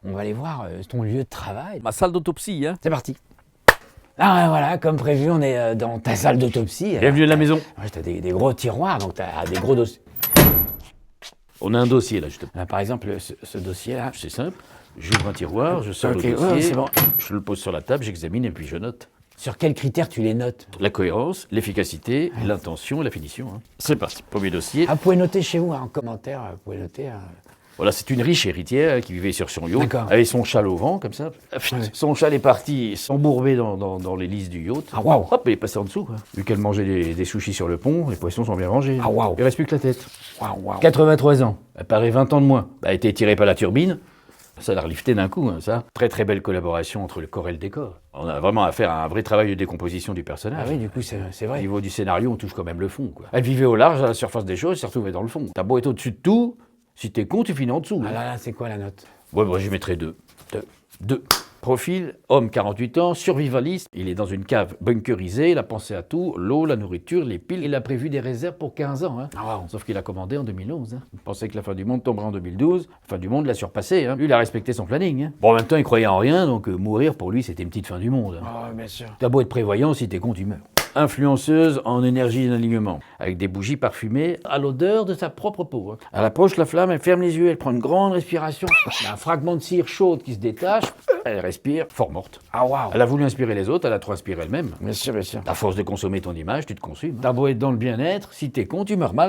On va aller voir ton lieu de travail. Ma salle d'autopsie, hein. C'est parti. Ah ouais, voilà, comme prévu, on est dans ta salle d'autopsie. Bienvenue à la maison. Ouais, t'as des gros tiroirs, donc t'as des gros dossiers. On a un dossier là, justement. Par exemple, ce dossier-là. C'est simple. J'ouvre un tiroir, je sors Ok, le dossier, ouais, c'est bon. je le pose sur la table, j'examine et puis je note. Sur quels critères tu les notes? La cohérence, l'efficacité, l'intention et la finition. Hein. C'est parti. Premier dossier. Ah, vous pouvez noter chez vous, en commentaire, vous pouvez noter. Voilà, c'est une riche héritière qui vivait sur son yacht, D'accord. avec son châle au vent, comme ça. Son châle est parti s'embourber dans l'hélice du yacht. Ah, waouh. Hop, il est passé en dessous. Quoi. Vu qu'elle mangeait des sushis sur le pont, les poissons sont bien rangés. Ah, waouh. Il reste plus que la tête. Waouh, waouh. 83 ans. Elle paraît 20 ans de moins. Elle a été tirée par la turbine. Ça l'a relifté d'un coup, hein, ça. Très très belle collaboration entre le corps et le décor. On a vraiment affaire à un vrai travail de décomposition du personnage. Ah oui, du coup, c'est Au vrai. niveau du scénario, on touche quand même le fond. Quoi. Elle vivait au large, à la surface des choses, elle s'est retrouvée dans le fond. T'as beau être au-dessus de tout, si t'es con, tu finis en dessous. Ah hein. là, c'est quoi la note? Ouais, moi j'y mettrais 2. 2. Profil, homme 48 ans, survivaliste. Il est dans une cave bunkerisée, il a pensé à tout, l'eau, la nourriture, les piles. Il a prévu des réserves pour 15 ans. Hein. Ah, waouh. Sauf qu'il a commandé en 2011. Hein. Il pensait que la fin du monde tomberait en 2012. La fin du monde l'a surpassé. Hein. Lui, il a respecté son planning. Hein. Bon, en même temps, il croyait en rien, donc mourir pour lui, c'était une petite fin du monde. Hein. Oh, bien sûr. T'as beau être prévoyant, si t'es con, tu meurs. Influenceuse en énergie et en alignement, avec des bougies parfumées à l'odeur de sa propre peau. Hein. Elle approche la flamme, elle ferme les yeux, elle prend une grande respiration. Il y a un fragment de cire chaude qui se détache, elle respire, fort morte. Ah, waouh. Elle a voulu inspirer les autres, elle a trop inspiré elle-même. Bien sûr, bien sûr. À force de consommer ton image, tu te consumes. T'as beau être dans le bien-être, si t'es con, tu meurs mal.